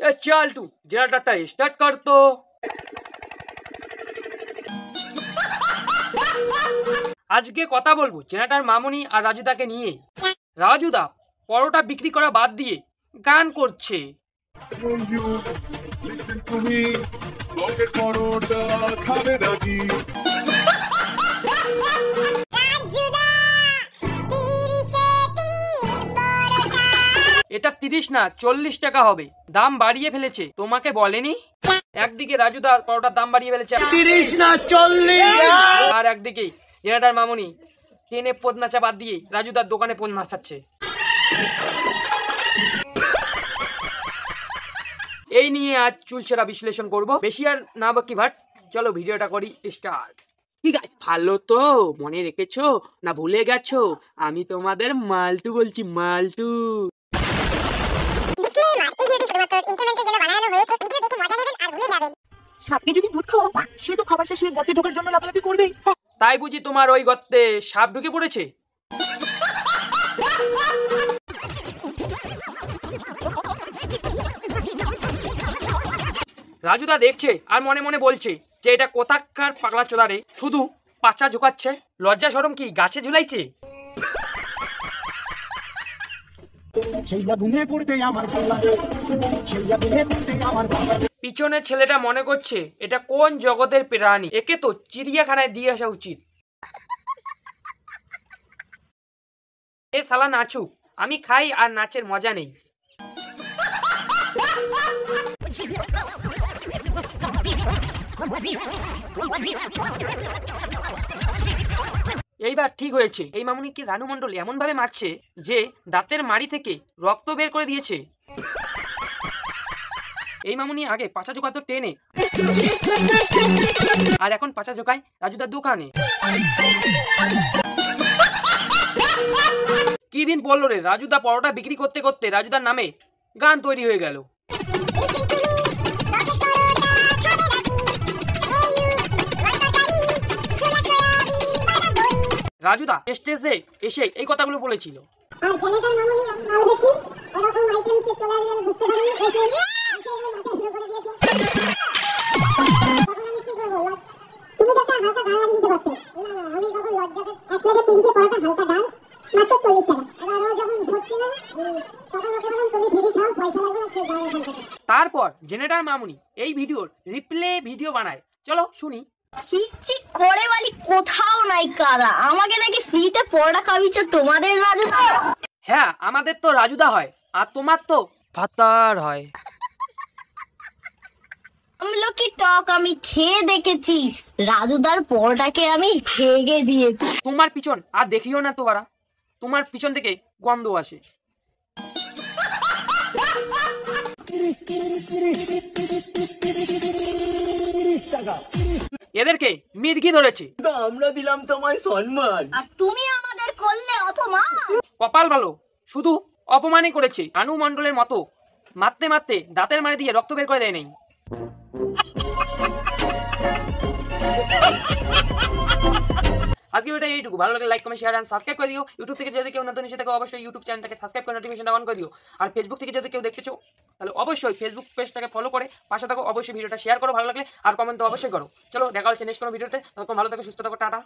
এ চল তু জেনারেটরটা স্টার্ট কর তো। আজকে কথা বলবো জেনারেটর মামুনি আর রাজুদাকে নিয়ে। রাজুদা পরোটা বিক্রি করা বাদ দিয়ে গান করছে। এটা 30 না 40 টাকা হবে, দাম বাড়িয়ে ফেলেছে, তোমাকে বলেনি? একদিকে রাজুদা পরোটার দাম বাড়িয়ে ফেলেছে 30 না 40, আর একদিকে জেনারেটর মামুনি ট্রেনে পদ নাচা বাদ দিয়ে রাজুদার দোকানে পদ নাচাচ্ছে। এই নিয়ে আজ চুলছেরা বিশ্লেষণ করব, বেশি আর না বাকি ভাট, চলো ভিডিওটা করি স্টার্ট। কি গাইস, ভালো তো? মনে রেখেছো না ভুলে গেছো? আমি তোমাদের মালটু বলছি, মালটু। সাপকে যদি দুধ খাওয়া সে তো খাবার শেষে গর্তে ঢোকার জন্য লাফালাফি করবেই। তাই বুঝি তোমার ওই গর্তে সাপ ঢুকে পড়েছে? রাজুদা দেখছে আর মনে মনে বলছে যে এটা কোথাকার পাগলা চোদা রে, শুধু পাচা ঝুকাচ্ছে, লজ্জা শরম কি গাছে ঝুলাইছে? পিছনের ছেলেটা মনে করছে এটা কোন জগতের প্রাণী, একে তো চিড়িয়াখানায় দিয়ে আসা উচিত। এ শালা নাচুক, আমি খাই আর নাচের মজা নেই। এইবার ঠিক হয়েছে। এই মামুনিকে রানু মণ্ডল এমন ভাবে মারছে যে দাঁতের মাড়ি থেকে রক্ত বের করে দিয়েছে। এই মামুনি আগে পাছা ঝোকাতো টেনে, আর এখন পাছা ঝোকায় রাজুদার দোকানে। কি দিন পড়লো রে, রাজুদা পরোটা বিক্রি করতে করতে রাজুদার নামে গান তৈরি হয়ে গেল। রাজুদা স্টেজে এসে এই কথাগুলো বলেছিল। তারপর জেনারেটর মামুনি এই ভিডিওর রিপ্লে ভিডিও বানায়, চলো শুনি। চিকচিক করে বলি কোথাও নাই কারা, আমাকে নাকি ফ্রিতে পড়া খাওয়াইছো তোমাদের রাজুদা? হ্যাঁ, আমাদের তো রাজুদা হয় আর তোমার তো ভাতার হয়। আমলো কি টক আমি খেয়ে দেখেছি, রাজুদার পরোটাকে আমি ভেঙে দিয়েছি। তোমার পিছন আর দেখিও না তো বাড়া, তোমার পিছন থেকে গন্ধ আসে। এদেরকে মির্গি ধরেছে, আমরা দিলাম তোমায় সম্মান, আর তুমি আমাদের করলে অপমান। কপাল ভালো, শুধু অপমানই করেছে। রানু মণ্ডলের মতো মারতে মারতে দাঁতের মারি দিয়ে রক্ত বের করে দেয় নাই। আজকে ভিডিওটা এইটুকু, ভালো লাগলে like comment share and subscribe করে দিও। ইউটিউব থেকে যদি কেউ নতুন এসে থাকে অবশ্যই ইউটিউব চ্যানেলটাকে সাবস্ক্রাইব করে নোটিফিকেশনটা অন করে দিও। আর ফেসবুক থেকে যদি কেউ দেখতেছো তাহলে অবশ্যই ফেসবুক পেজটাকে ফলো করে পাশে থাকো। অবশ্যই ভিডিওটা শেয়ার করো ভালো লাগলে, আর কমেন্ট তো অবশ্যই করো। চলো দেখা হচ্ছে নেক্সট কোনো ভিডিওতে, ততক্ষণ ভালো থাকো, সুস্থ থাকো, টাটা।